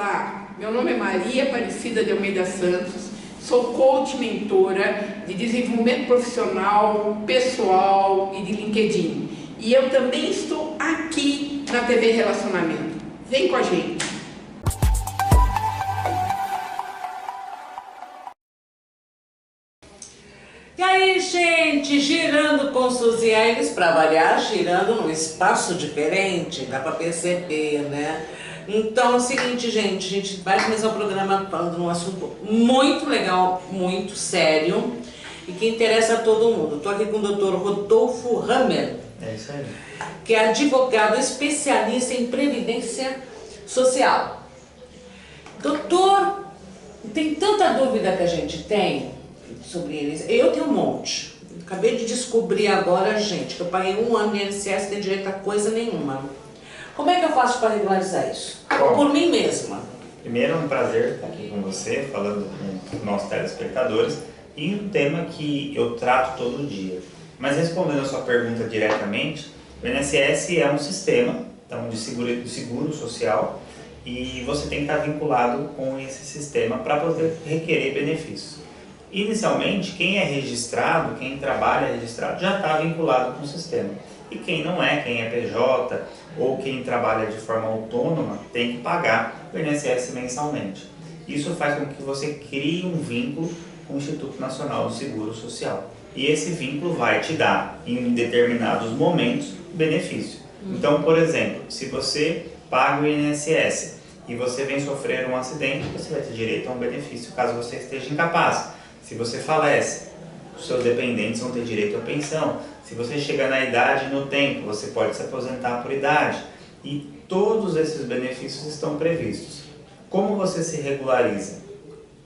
Olá, meu nome é Maria Aparecida de Almeida Santos, sou coach mentora de desenvolvimento profissional, pessoal e de LinkedIn. E eu também estou aqui na TV Relacionamento. Vem com a gente! E aí, gente, girando com Suzy Aires, para variar, girando num espaço diferente, dá para perceber, né? Então é o seguinte, gente, a gente vai começar o programa falando de um assunto muito legal, muito sério e que interessa a todo mundo. Estou aqui com o Dr. Rodolfo Hammer, É isso aí. que é advogado especialista em previdência social. Doutor, tem tanta dúvida que a gente tem sobre eles. Eu tenho um monte. Acabei de descobrir agora, gente, que eu paguei 1 ano de INSS, tem direito a coisa nenhuma. Como é que eu faço para regularizar isso? Bom, por mim mesma. Primeiro é um prazer estar aqui com você, falando com os nossos telespectadores, e um tema que eu trato todo dia. Mas respondendo a sua pergunta diretamente, o INSS é um sistema então, de seguro social e você tem que estar vinculado com esse sistema para poder requerer benefícios. Inicialmente, quem é registrado, quem trabalha registrado, já está vinculado com o sistema. E quem não é, quem é PJ ou quem trabalha de forma autônoma, tem que pagar o INSS mensalmente. Isso faz com que você crie um vínculo com o Instituto Nacional do Seguro Social. E esse vínculo vai te dar, em determinados momentos, benefício. Então, por exemplo, se você paga o INSS e você vem sofrer um acidente, você vai ter direito a um benefício caso você esteja incapaz. Se você falece, os seus dependentes vão ter direito à pensão. Se você chegar na idade e no tempo, você pode se aposentar por idade. E todos esses benefícios estão previstos. Como você se regulariza?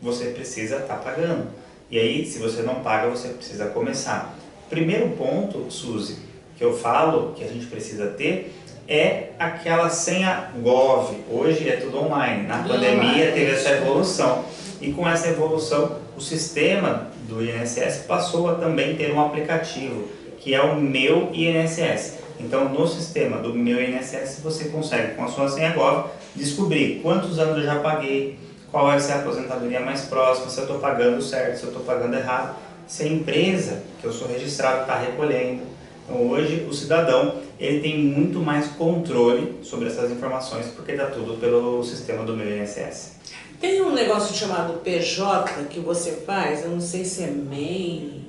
Você precisa estar pagando. E aí, se você não paga, você precisa começar. Primeiro ponto, Suzy, que eu falo que a gente precisa ter é aquela senha Gov. Hoje é tudo online. Na pandemia teve essa evolução. E com essa evolução, o sistema do INSS passou a também ter um aplicativo, que é o Meu INSS. Então, no sistema do Meu INSS, você consegue, com a sua senha Gov, descobrir quantos anos eu já paguei, qual vai ser a aposentadoria mais próxima, se eu estou pagando certo, se eu estou pagando errado, se a empresa que eu sou registrado está recolhendo. Então, hoje, o cidadão ele tem muito mais controle sobre essas informações, porque está tudo pelo sistema do Meu INSS. Tem um negócio chamado PJ que você faz, eu não sei se é MEI,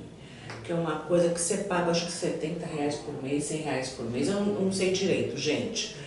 que é uma coisa que você paga, acho que R$70 por mês, R$100 por mês, eu não sei direito, gente.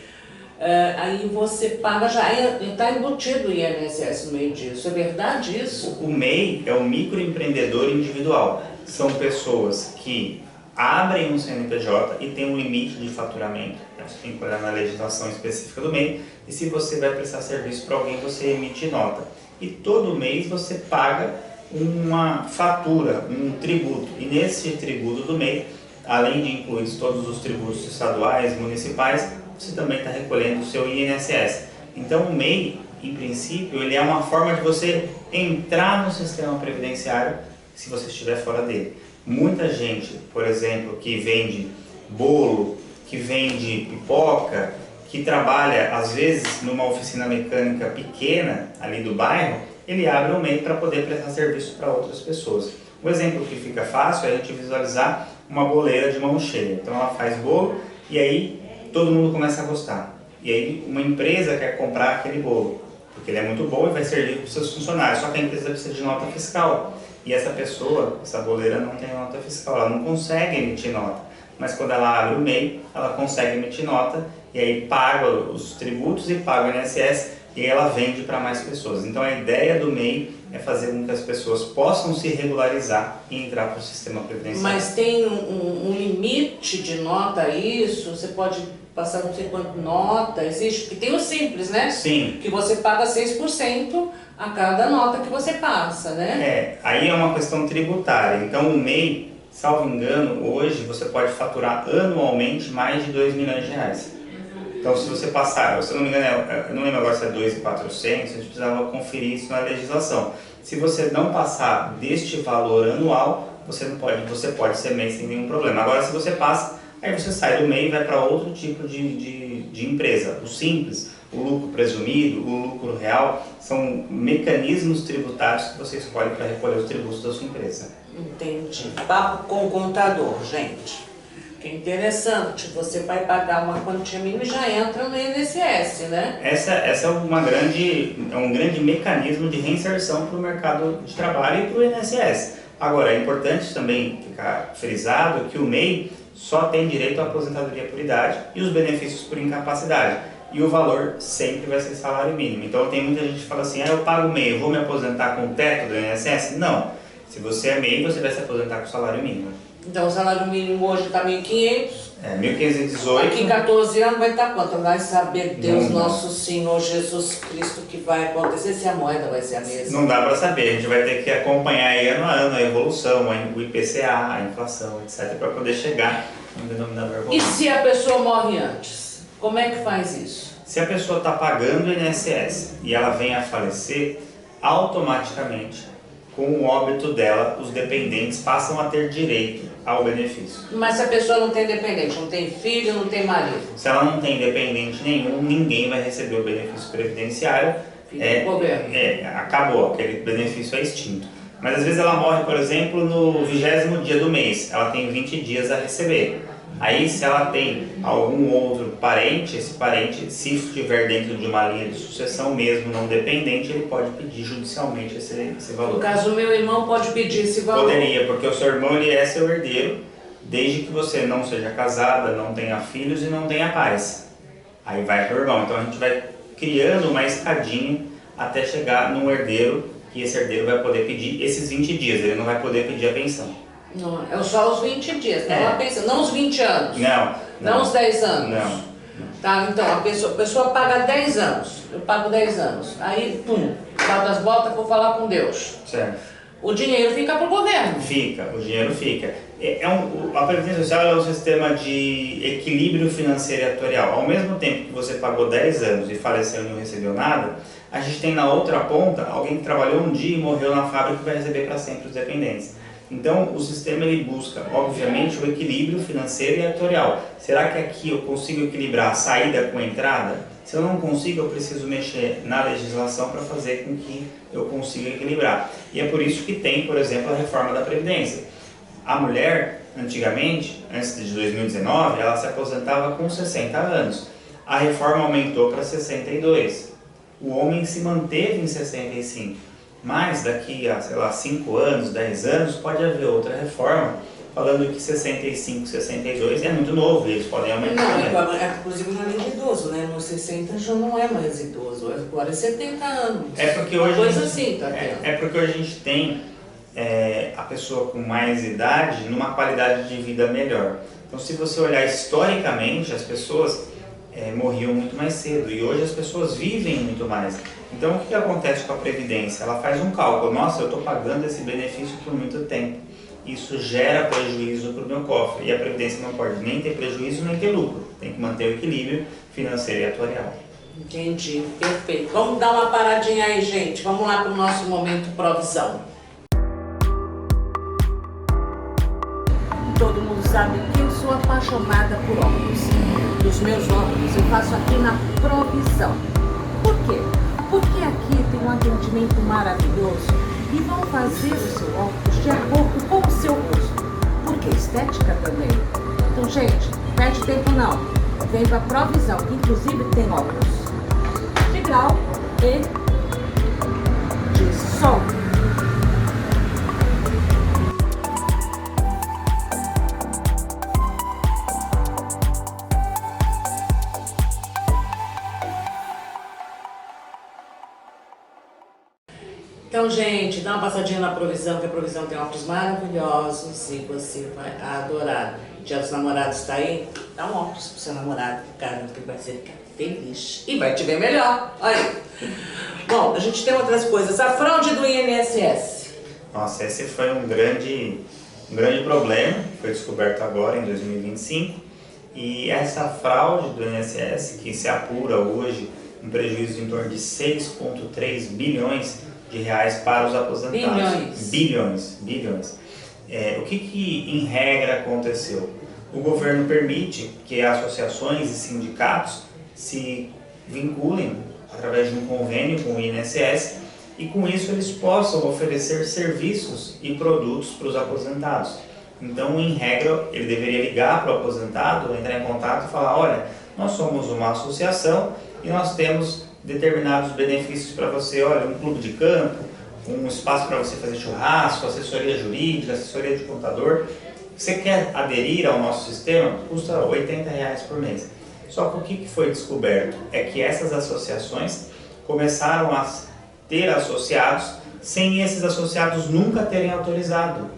Aí você paga, já está embutido o INSS no meio disso, é verdade isso? O MEI é o microempreendedor individual, são pessoas que abrem um CNPJ e tem um limite de faturamento. Você tem que olhar na legislação específica do MEI e se você vai prestar serviço para alguém, você emite nota. E todo mês você paga uma fatura, um tributo. E nesse tributo do MEI, além de incluir todos os tributos estaduais, municipais, você também está recolhendo o seu INSS. Então o MEI, em princípio, ele é uma forma de você entrar no sistema previdenciário se você estiver fora dele. Muita gente, por exemplo, que vende bolo, que vende pipoca, que trabalha às vezes numa oficina mecânica pequena ali do bairro, ele abre um MEI para poder prestar serviço para outras pessoas. Um exemplo que fica fácil é a gente visualizar uma boleira de mão cheia. Então ela faz bolo e aí todo mundo começa a gostar. E aí uma empresa quer comprar aquele bolo, porque ele é muito bom e vai servir para os seus funcionários, só que a empresa precisa de nota fiscal. E essa pessoa, essa boleira não tem nota fiscal, ela não consegue emitir nota. Mas quando ela abre o MEI, ela consegue emitir nota e aí paga os tributos e paga o INSS e ela vende para mais pessoas. Então a ideia do MEI é fazer com que as pessoas possam se regularizar e entrar para o sistema previdenciário. Mas tem um limite de nota a isso? Você pode passar não sei quanto nota, existe? Porque tem o simples, né? Sim. Que você paga 6% a cada nota que você passa, né? Aí é uma questão tributária. Então o MEI, salvo engano, hoje você pode faturar anualmente mais de R$2 milhões. Então se você passar, se eu não me engano, eu não lembro agora se é 2.400, a gente precisava conferir isso na legislação. Se você não passar deste valor anual, você pode ser MEI sem nenhum problema. Agora se você passa, aí você sai do MEI e vai para outro tipo de empresa, o simples. o lucro presumido, o lucro real, são mecanismos tributários que você escolhe para recolher os tributos da sua empresa. Entendi. Papo com o contador, gente. Que interessante, você vai pagar uma quantia mínima e já entra no INSS, né? Essa é um grande mecanismo de reinserção para o mercado de trabalho e para o INSS. Agora, é importante também ficar frisado que o MEI só tem direito à aposentadoria por idade e os benefícios por incapacidade. E o valor sempre vai ser salário mínimo. Então tem muita gente que fala assim, eu pago MEI, eu vou me aposentar com o teto do INSS? Não. Se você é MEI, você vai se aposentar com o salário mínimo. Então o salário mínimo hoje está 1.500. 1.518. Daqui 14 anos vai estar quanto? Vai saber Deus Não. nosso Senhor Jesus Cristo o que vai acontecer, se a moeda vai ser a mesma. Não dá para saber, a gente vai ter que acompanhar aí ano a ano a evolução, o IPCA, a inflação, etc, para poder chegar no denominador comum. E se a pessoa morre antes? Como é que faz isso? Se a pessoa está pagando o INSS e ela vem a falecer, automaticamente, com o óbito dela, os dependentes passam a ter direito ao benefício. Mas se a pessoa não tem dependente, não tem filho, não tem marido? Se ela não tem dependente nenhum, ninguém vai receber o benefício previdenciário. Fica no governo. Acabou, aquele benefício é extinto. Mas às vezes ela morre, por exemplo, no 20º dia do mês, ela tem 20 dias a receber. Aí se ela tem algum outro parente, esse parente, se estiver dentro de uma linha de sucessão mesmo não dependente, ele pode pedir judicialmente esse valor. No caso, o meu irmão pode pedir esse valor. Poderia, porque o seu irmão ele é seu herdeiro, desde que você não seja casada, não tenha filhos e não tenha pais. Aí vai para o irmão. Então a gente vai criando uma escadinha até chegar num herdeiro, que esse herdeiro vai poder pedir esses 20 dias, ele não vai poder pedir a pensão. Não, é só os 20 dias, não a pensão, não os 20 anos. Não os 10 anos. Não. Tá, então a pessoa paga 10 anos, eu pago 10 anos. Aí, pum, bato as botas, vou falar com Deus. Certo. O dinheiro fica pro governo. Fica, o dinheiro fica. A Previdência Social é um sistema de equilíbrio financeiro e atuarial. Ao mesmo tempo que você pagou 10 anos e faleceu e não recebeu nada, a gente tem na outra ponta alguém que trabalhou um dia e morreu na fábrica e vai receber para sempre os dependentes. Então, o sistema ele busca, obviamente, o equilíbrio financeiro e atuarial. Será que aqui eu consigo equilibrar a saída com a entrada? Se eu não consigo, eu preciso mexer na legislação para fazer com que eu consiga equilibrar. E é por isso que tem, por exemplo, a reforma da Previdência. A mulher, antigamente, antes de 2019, ela se aposentava com 60 anos. A reforma aumentou para 62. O homem se manteve em 65. Mas daqui a, 5 anos, 10 anos, pode haver outra reforma falando que 65, 62 é muito novo e eles podem aumentar. Não, inclusive não é nem idoso, né? Nos 60 já não é mais idoso, agora é 70 anos. É porque hoje coisa assim, tá tendo. É porque hoje a gente tem a pessoa com mais idade numa qualidade de vida melhor. Então se você olhar historicamente, as pessoas morriam muito mais cedo e hoje as pessoas vivem muito mais. Então o que acontece com a Previdência? Ela faz um cálculo, nossa, eu estou pagando esse benefício por muito tempo, isso gera prejuízo para o meu cofre e a Previdência não pode nem ter prejuízo nem ter lucro, tem que manter o equilíbrio financeiro e atuarial. Entendi, perfeito. Vamos dar uma paradinha aí, gente, vamos lá para o nosso momento provisão. Todo mundo sabe que eu sou apaixonada por óculos. Dos meus óculos eu faço aqui na Provisão. Por quê? Porque aqui tem um atendimento maravilhoso e vão fazer o seu óculos de acordo com o seu rosto. Porque estética também. Então, gente, não perde tempo não. Vem pra Provisão, que inclusive tem óculos de grau e de sol. Então, gente, dá uma passadinha na Provisão, que a Provisão tem óculos maravilhosos e você vai adorar. Dia dos Namorados tá aí? Dá um óculos pro seu namorado, cara, que vai ser feliz e vai te ver melhor. Olha. Bom, a gente tem outras coisas. A fraude do INSS. Nossa, esse foi um grande problema, foi descoberto agora em 2025. E essa fraude do INSS, que se apura hoje um prejuízo em torno de 6,3 bilhões de reais para os aposentados. Bilhões. O que em regra aconteceu? O governo permite que associações e sindicatos se vinculem através de um convênio com o INSS e com isso eles possam oferecer serviços e produtos para os aposentados. Então, em regra, ele deveria ligar para o aposentado, entrar em contato e falar, olha, nós somos uma associação e nós temos determinados benefícios para você, olha, um clube de campo, um espaço para você fazer churrasco, assessoria jurídica, assessoria de contador. Você quer aderir ao nosso sistema? Custa R$80 por mês. Só que o que foi descoberto é que essas associações começaram a ter associados sem esses associados nunca terem autorizado.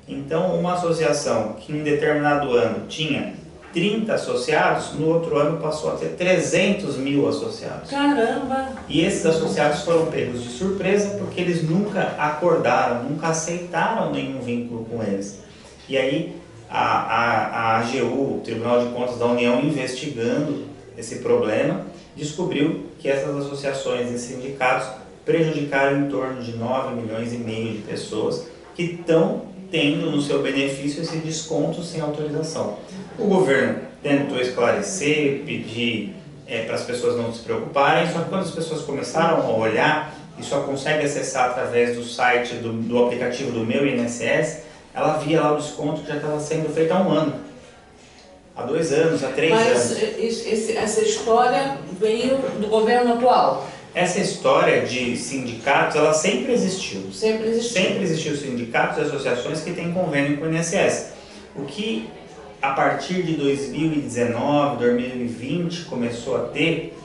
Então, uma associação que em determinado ano tinha 30 associados, no outro ano passou a ter 300 mil associados. Caramba! E esses associados foram pegos de surpresa porque eles nunca acordaram, nunca aceitaram nenhum vínculo com eles. E aí a AGU, o Tribunal de Contas da União, investigando esse problema, descobriu que essas associações e sindicatos prejudicaram em torno de 9,5 milhões de pessoas que estão tendo no seu benefício esse desconto sem autorização. O governo tentou esclarecer, pedir para as pessoas não se preocuparem, só que quando as pessoas começaram a olhar e só consegue acessar através do site, do aplicativo do Meu INSS, ela via lá o desconto que já estava sendo feito há um ano, há 2 anos, há 3 anos. Mas essa história veio do governo atual? Essa história de sindicatos, ela sempre existiu. Sempre existiu. Sempre existiu sindicatos e associações que têm convênio com o INSS. O que, a partir de 2019, 2020, começou a ter,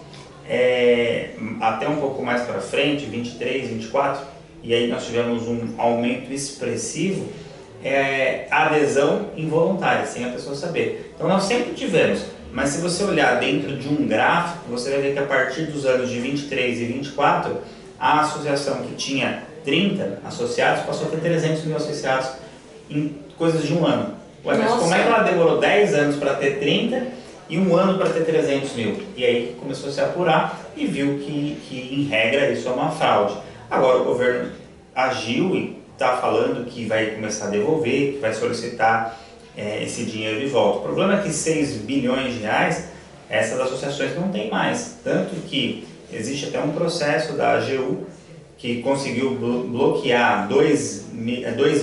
até um pouco mais para frente, 23, 24, e aí nós tivemos um aumento expressivo, a adesão involuntária, sem a pessoa saber. Então nós sempre tivemos. Mas se você olhar dentro de um gráfico, você vai ver que a partir dos anos de 23 e 24, a associação que tinha 30 associados passou a ter 300 mil associados em coisas de um ano. Ué, mas como é que ela demorou 10 anos para ter 30 e um ano para ter 300 mil? E aí começou a se apurar e viu que em regra isso é uma fraude. Agora o governo agiu e está falando que vai começar a devolver, que vai solicitar esse dinheiro de volta. O problema é que 6 bilhões de reais essas associações não têm mais. Tanto que existe até um processo da AGU que conseguiu bloquear 2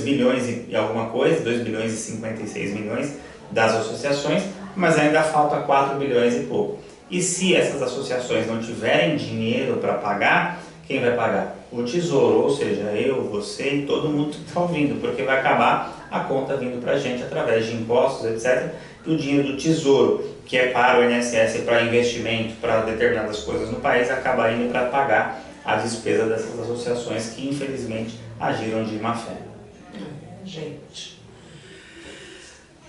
bilhões e alguma coisa, 2 bilhões e 56 milhões das associações, mas ainda falta 4 bilhões e pouco. E se essas associações não tiverem dinheiro para pagar, quem vai pagar? O Tesouro, ou seja, eu, você e todo mundo que está ouvindo, porque vai acabar a conta vindo para a gente através de impostos, etc. E o dinheiro do Tesouro, que é para o INSS, para investimento, para determinadas coisas no país, acaba indo para pagar a despesa dessas associações que infelizmente agiram de má fé. Gente,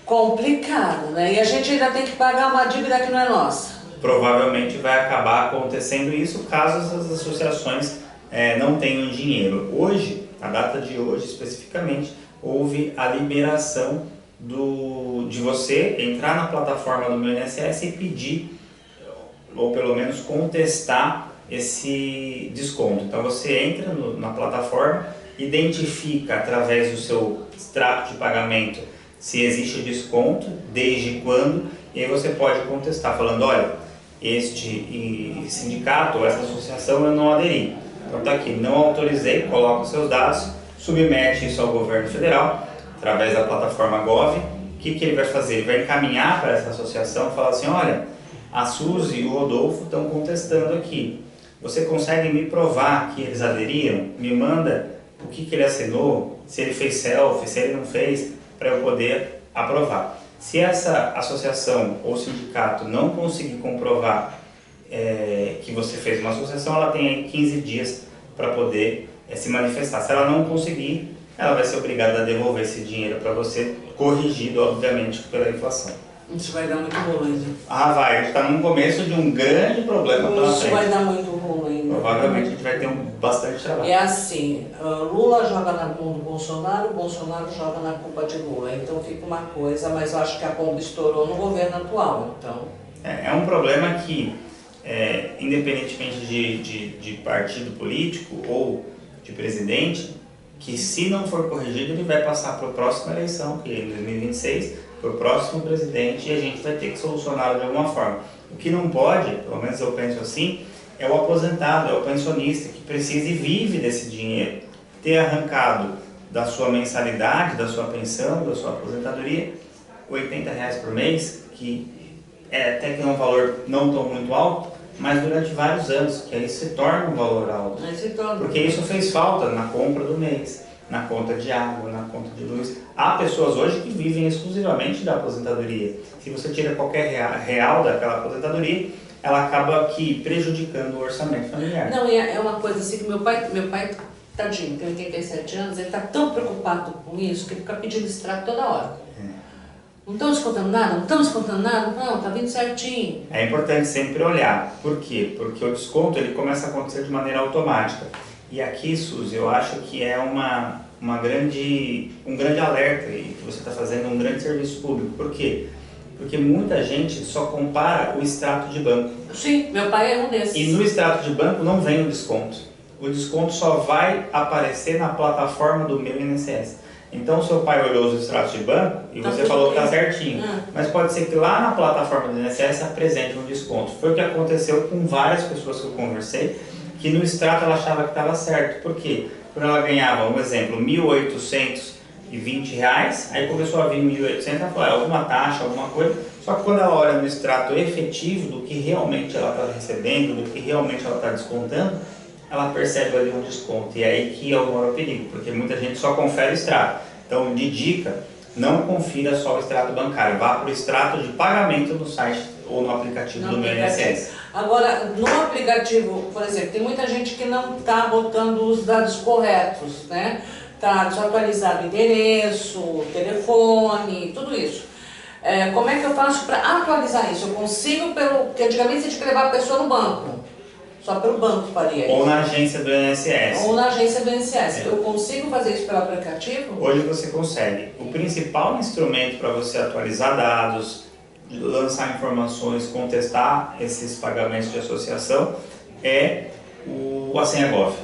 complicado, né? E a gente ainda tem que pagar uma dívida que não é nossa. Provavelmente vai acabar acontecendo isso caso essas associações não tenham dinheiro. Hoje, a data de hoje especificamente, houve a liberação de você entrar na plataforma do Meu INSS e pedir, ou pelo menos contestar esse desconto. Então você entra na plataforma, identifica através do seu extrato de pagamento se existe desconto, desde quando, e aí você pode contestar falando, olha, este sindicato ou essa associação eu não aderi. Então está aqui, não autorizei, coloca os seus dados, submete isso ao governo federal, através da plataforma Gov. O que ele vai fazer? Ele vai encaminhar para essa associação e falar assim, olha, a Suzy e o Rodolfo estão contestando aqui. Você consegue me provar que eles aderiram? Me manda o que ele assinou, se ele fez selfie, se ele não fez, para eu poder aprovar. Se essa associação ou sindicato não conseguir comprovar que você fez uma associação, ela tem aí 15 dias para poder se manifestar. Se ela não conseguir, ela vai ser obrigada a devolver esse dinheiro para você, corrigido, obviamente, pela inflação. Isso vai dar muito ruim. Ah, vai. A gente está no começo de um grande problema pela frente. Isso vai dar muito ruim. Provavelmente a gente vai ter bastante trabalho. É assim, Lula joga na mão do Bolsonaro, Bolsonaro joga na culpa de Lula. Então fica uma coisa, mas eu acho que a bomba estourou no governo atual. Então... É um problema que, independentemente de partido político ou de presidente, que se não for corrigido, ele vai passar para a próxima eleição, que é em 2026, para o próximo presidente, e a gente vai ter que solucioná-lo de alguma forma. O que não pode, pelo menos eu penso assim, é o aposentado, é o pensionista que precisa e vive desse dinheiro. Ter arrancado da sua mensalidade, da sua pensão, da sua aposentadoria, R$80 por mês, que até que é um valor não tão muito alto, mas durante vários anos, que aí se torna um valor alto. Porque isso fez falta na compra do mês, na conta de água, na conta de luz. Há pessoas hoje que vivem exclusivamente da aposentadoria. Se você tira qualquer real daquela aposentadoria, ela acaba aqui prejudicando o orçamento familiar. Não, é uma coisa assim que meu pai tadinho, tem 87 anos, ele está tão preocupado com isso que ele fica pedindo extrato toda hora. Não estão descontando nada? Não estão descontando nada? Não, tá vindo certinho. É importante sempre olhar. Por quê? Porque o desconto ele começa a acontecer de maneira automática. E aqui, Suzy, eu acho que é um grande alerta e que você está fazendo um grande serviço público. Por quê? Porque muita gente só compara o extrato de banco. Sim, meu pai é um desses. E no extrato de banco não vem o desconto. O desconto só vai aparecer na plataforma do meu INSS. Então, seu pai olhou os extratos de banco e você falou que está certinho. Mas pode ser que lá na plataforma do INSS apresente um desconto. Foi o que aconteceu com várias pessoas que eu conversei, que no extrato ela achava que estava certo. Por quê? Porque ela ganhava, um exemplo, R$1.820, aí começou a vir 1.800, ela falou, alguma taxa, alguma coisa. Só que quando ela olha no extrato efetivo do que realmente ela está recebendo, do que realmente ela está descontando, ela percebe ali um desconto. E é aí que é o maior perigo, porque muita gente só confere o extrato. Então, de dica, não confira só o extrato bancário, vá para o extrato de pagamento no site ou no aplicativo do meu INSS. Agora, no aplicativo, por exemplo, tem muita gente que não está botando os dados corretos, né? Está desatualizado o endereço, telefone, tudo isso. Como é que eu faço para atualizar isso? Eu consigo porque antigamente você tinha que levar a pessoa no banco. Só pelo banco faria isso. Ou na agência do INSS. Ou na agência do INSS. Eu consigo fazer isso pelo aplicativo? Hoje você consegue. O principal instrumento para você atualizar dados, lançar informações, contestar esses pagamentos de associação é a senha Gov.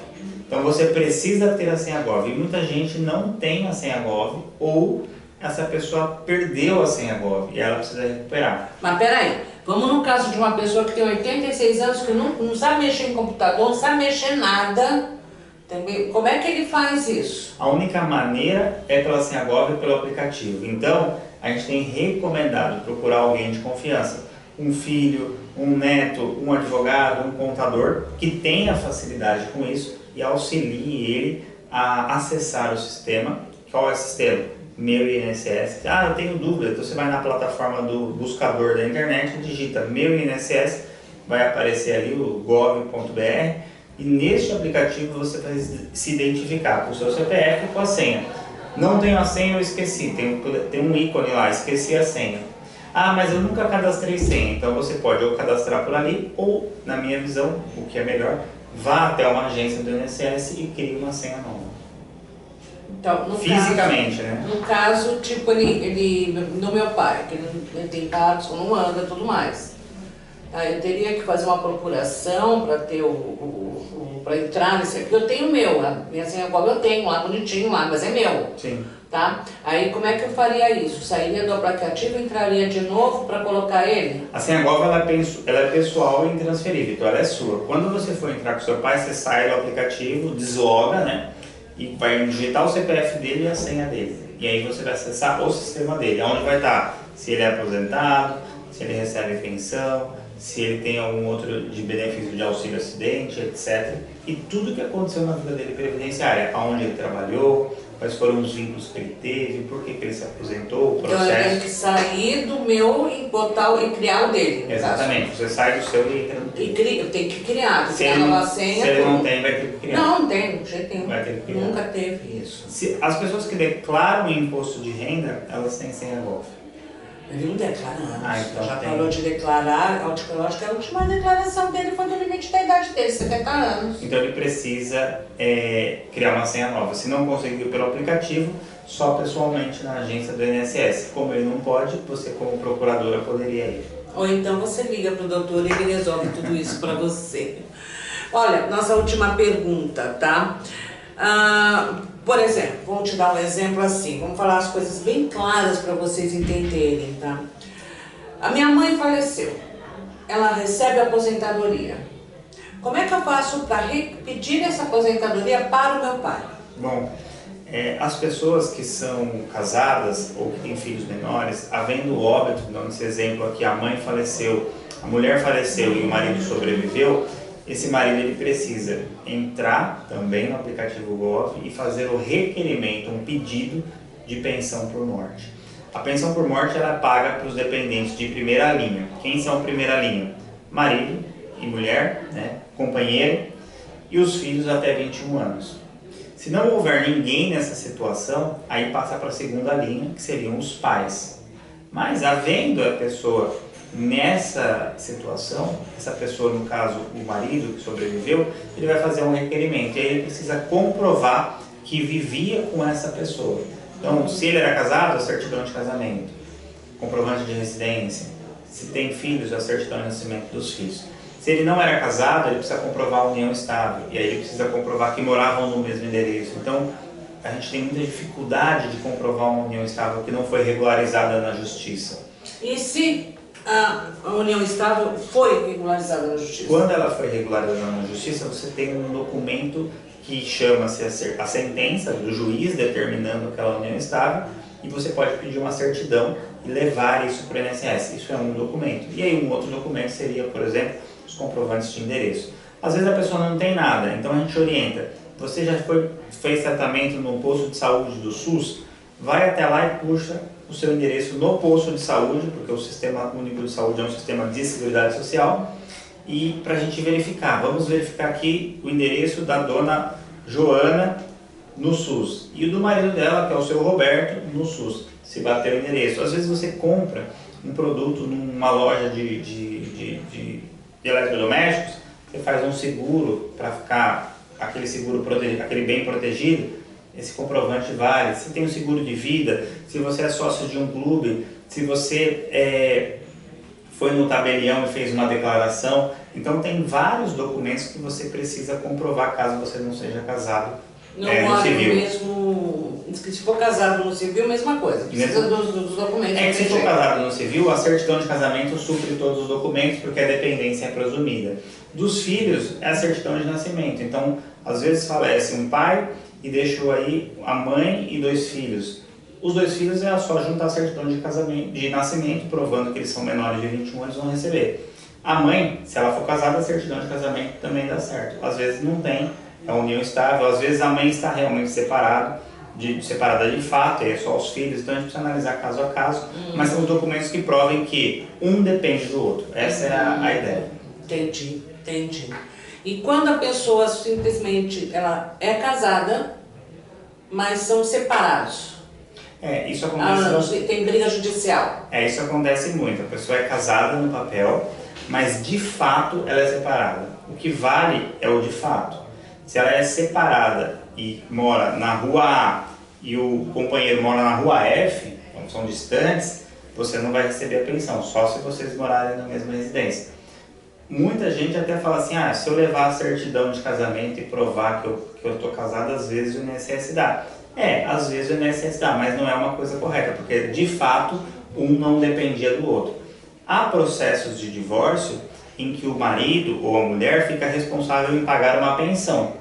Então você precisa ter a senha Gov. E muita gente não tem a senha Gov ou essa pessoa perdeu a senha Gov e ela precisa recuperar. Mas peraí, vamos no caso de uma pessoa que tem 86 anos, que não sabe mexer em computador, não sabe mexer nada. Como é que ele faz isso? A única maneira é pela senha Gov e pelo aplicativo. Então, a gente tem recomendado procurar alguém de confiança. Um filho, um neto, um advogado, um contador que tenha facilidade com isso e auxilie ele a acessar o sistema. Qual é o sistema? Meu INSS. Eu tenho dúvida. Então você vai na plataforma do buscador da internet, digita Meu INSS, vai aparecer ali o gov.br e neste aplicativo você vai se identificar com o seu CPF e com a senha. Não tenho a senha, eu esqueci. Tem um ícone lá, esqueci a senha. Mas eu nunca cadastrei senha. Então você pode ou cadastrar por ali ou, na minha visão, o que é melhor, vá até uma agência do INSS e crie uma senha nova. Então, fisicamente, né? No caso, tipo, no meu pai, que ele tem Parkinson, não anda e tudo mais. Eu teria que fazer uma procuração para ter para entrar nesse aqui. Eu tenho o meu, a minha senha Gov eu tenho lá, bonitinho lá, mas é meu. Sim. Tá? Aí como é que eu faria isso? Sairia do aplicativo e entraria de novo para colocar ele? A senha Gov ela é pessoal e intransferível, então ela é sua. Quando você for entrar com seu pai, você sai do aplicativo, desloga, né? E vai digitar o CPF dele e a senha dele. E aí você vai acessar o sistema dele, onde vai estar se ele é aposentado, se ele recebe pensão, se ele tem algum outro de benefício de auxílio acidente, etc. E tudo que aconteceu na vida dele previdenciária, aonde ele trabalhou, quais foram os vínculos que ele teve, por que ele se aposentou, o processo. Então eu tenho que sair do meu e botar e criar o dele. Exatamente, você sai do seu e entra no dele. Eu tenho que criar, se ele não tem, vai ter que criar. Não tem, de jeito nenhum. Vai ter que criar. Nunca teve isso. As pessoas que declaram imposto de renda, elas têm senha Gov. Ele não declara, então já falou de declarar, eu acho que a última declaração dele foi do limite da idade dele, 70 anos. Então ele precisa criar uma senha nova. Se não conseguir pelo aplicativo, só pessoalmente na agência do INSS. Como ele não pode, você como procuradora poderia ir. Ou então você liga para o doutor e ele resolve tudo isso para você. Olha, nossa última pergunta, tá? Por exemplo, vamos te dar um exemplo assim, vamos falar as coisas bem claras para vocês entenderem, tá? A minha mãe faleceu, ela recebe a aposentadoria. Como é que eu faço para pedir essa aposentadoria para o meu pai? Bom, as pessoas que são casadas ou que têm filhos menores, havendo óbito, dando esse exemplo aqui, a mãe faleceu, a mulher faleceu e o marido sobreviveu, esse marido ele precisa entrar também no aplicativo Gov e fazer o requerimento, um pedido de pensão por morte. A pensão por morte ela é paga para os dependentes de primeira linha. Quem são primeira linha? Marido e mulher, né? Companheiro e os filhos até 21 anos. Se não houver ninguém nessa situação, aí passa para a segunda linha, que seriam os pais. Mas havendo a pessoa nessa situação, essa pessoa, no caso o marido que sobreviveu, ele vai fazer um requerimento e aí ele precisa comprovar que vivia com essa pessoa. Então, se ele era casado, a certidão de casamento, comprovante de residência, se tem filhos, a certidão de nascimento dos filhos. Se ele não era casado, ele precisa comprovar a união estável, e aí ele precisa comprovar que moravam no mesmo endereço. Então, a gente tem muita dificuldade de comprovar uma união estável que não foi regularizada na justiça. E se a união estável foi regularizada na justiça? Quando ela foi regularizada na justiça, você tem um documento que chama-se a sentença do juiz determinando aquela união estável, e você pode pedir uma certidão e levar isso para o INSS. Isso é um documento. E aí um outro documento seria, por exemplo, os comprovantes de endereço. Às vezes a pessoa não tem nada, então a gente orienta. Você já fez tratamento no posto de saúde do SUS? Vai até lá e puxa o seu endereço no posto de saúde, porque o Sistema Único de Saúde é um sistema de seguridade social, e para a gente verificar, vamos verificar aqui o endereço da dona Joana no SUS e o do marido dela, que é o seu Roberto, no SUS, se bater o endereço. Às vezes você compra um produto numa loja de eletrodomésticos, você faz um seguro para ficar aquele seguro aquele bem protegido, esse comprovante vale. Se tem um seguro de vida, se você é sócio de um clube, se você foi no tabelião e fez uma declaração. Então tem vários documentos que você precisa comprovar caso você não seja casado no civil. Mesmo, se for casado no civil, mesma coisa, precisa dos documentos. É que se for casado no civil, a certidão de casamento supre todos os documentos porque a dependência é presumida. Dos filhos é a certidão de nascimento, então às vezes falece um pai e deixou aí a mãe e 2 filhos. Os 2 filhos é só juntar a certidão de casamento, de nascimento, provando que eles são menores de 21 anos, vão receber. A mãe, se ela for casada, a certidão de casamento também dá certo. Às vezes não tem a união estável, às vezes a mãe está realmente separada de fato, e é só os filhos, então a gente precisa analisar caso a caso, mas são os documentos que provem que um depende do outro. Essa é a ideia. Entendi. E quando a pessoa simplesmente ela é casada, mas são separados? Isso acontece. Tem briga judicial. Isso acontece muito. A pessoa é casada no papel, mas de fato ela é separada. O que vale é o de fato. Se ela é separada e mora na rua A e o companheiro mora na rua F, então são distantes, você não vai receber a pensão, só se vocês morarem na mesma residência. Muita gente até fala assim, se eu levar a certidão de casamento e provar que eu estou casado, às vezes o INSS dá. Às vezes o INSS dá, mas não é uma coisa correta, porque de fato um não dependia do outro. Há processos de divórcio em que o marido ou a mulher fica responsável em pagar uma pensão.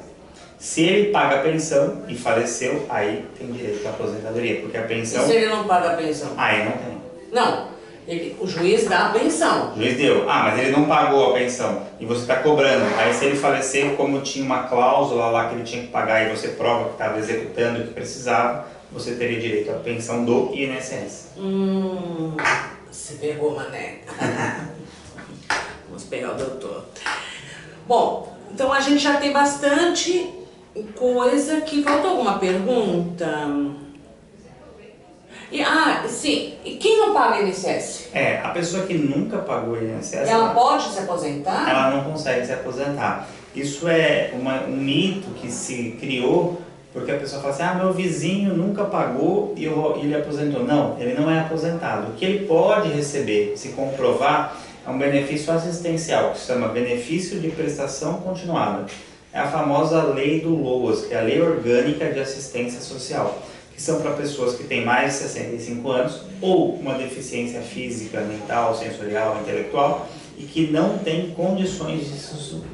Se ele paga a pensão e faleceu, aí tem direito à aposentadoria, porque a pensão... E se ele não paga a pensão? Aí não tem. Não, o juiz dá a pensão. O juiz deu, mas ele não pagou a pensão e você está cobrando. Aí se ele falecer, como tinha uma cláusula lá que ele tinha que pagar e você prova que estava executando o que precisava, você teria direito à pensão do INSS. Se pegou, mané. Vamos pegar o doutor. Bom, então a gente já tem bastante coisa que... Faltou alguma pergunta? Sim. E quem não paga INSS? A pessoa que nunca pagou INSS... Ela pode se aposentar? Ela não consegue se aposentar. Isso é um mito que se criou porque a pessoa fala assim, meu vizinho nunca pagou e ele aposentou. Não, ele não é aposentado. O que ele pode receber, se comprovar, é um benefício assistencial, que se chama benefício de prestação continuada. É a famosa lei do LOAS, que é a Lei Orgânica de Assistência Social, que são para pessoas que têm mais de 65 anos ou uma deficiência física, mental, sensorial, intelectual e que não tem condições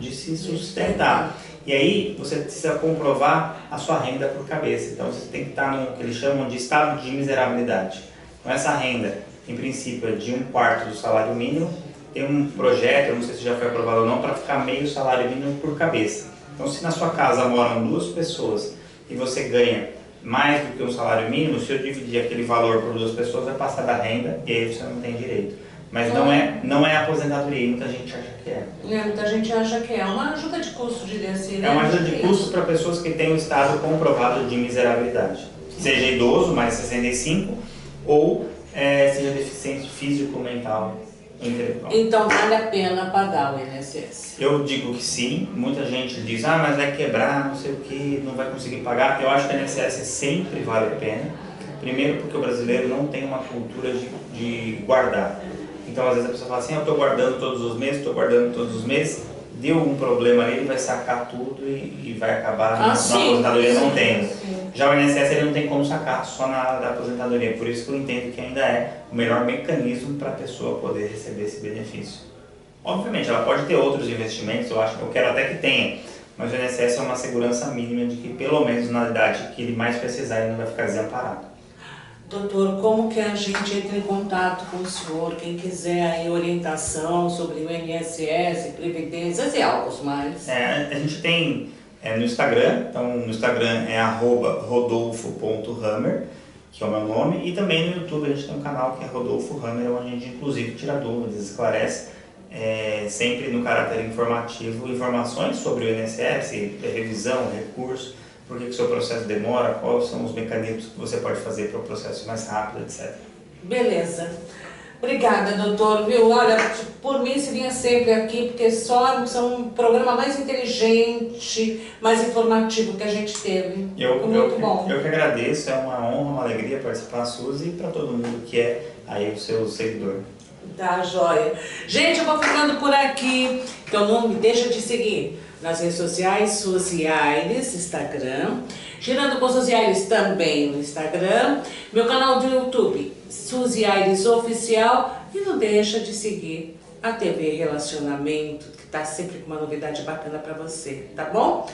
de se sustentar. E aí você precisa comprovar a sua renda por cabeça. Então você tem que estar no que eles chamam de estado de miserabilidade. Então essa renda, em princípio, é de 1/4 do salário mínimo. Tem um projeto, eu não sei se já foi aprovado ou não, para ficar meio salário mínimo por cabeça. Então se na sua casa moram 2 pessoas e você ganha mais do que um salário mínimo, se eu dividir aquele valor por 2 pessoas, vai passar da renda e aí você não tem direito. Mas não é aposentadoria, muita gente acha que é. Muita gente acha que é uma ajuda de custo de DC, né? É uma ajuda de custo para pessoas que têm um estado comprovado de miserabilidade. Seja idoso, mais 65, ou seja deficiente físico, mental, intelectual. Então vale a pena pagar o INSS? Eu digo que sim. Muita gente diz, mas vai quebrar, não sei o que, não vai conseguir pagar. Eu acho que o INSS sempre vale a pena. Primeiro porque o brasileiro não tem uma cultura de guardar. Então, às vezes a pessoa fala assim, eu estou guardando todos os meses, deu um problema ali, ele vai sacar tudo e vai acabar na aposentadoria não tendo. Já o INSS ele não tem como sacar só na hora da aposentadoria, por isso que eu entendo que ainda é o melhor mecanismo para a pessoa poder receber esse benefício. Obviamente, ela pode ter outros investimentos, eu quero até que tenha, mas o INSS é uma segurança mínima de que pelo menos na idade que ele mais precisar, ele não vai ficar desamparado. Doutor, como que a gente entra em contato com o senhor, quem quiser aí orientação sobre o INSS, previdências e algo mais? A gente tem no Instagram, então no Instagram é @rodolfo.hammer, que é o meu nome, e também no YouTube a gente tem um canal que é Rodolfo Hammer, onde a gente inclusive tira dúvidas, esclarece, sempre no caráter informativo, informações sobre o INSS, revisão, recurso, por que o seu processo demora, quais são os mecanismos que você pode fazer para o processo mais rápido, etc. Beleza. Obrigada, doutor. Viu? Olha, por mim você vinha sempre aqui, porque só são um programa mais inteligente, mais informativo que a gente teve. Muito bom. Eu que agradeço, é uma honra, uma alegria participar, Suzy, e para todo mundo que é aí o seu seguidor. Tá, joia. Gente, eu vou ficando por aqui, então não me deixa de seguir nas redes sociais, Suzy Aires, Instagram, Girando com Suzy Aires também no Instagram, meu canal do YouTube, Suzy Aires Oficial, e não deixa de seguir a TV Relacionamento, que tá sempre com uma novidade bacana para você, tá bom?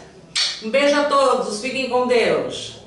Um beijo a todos, fiquem com Deus!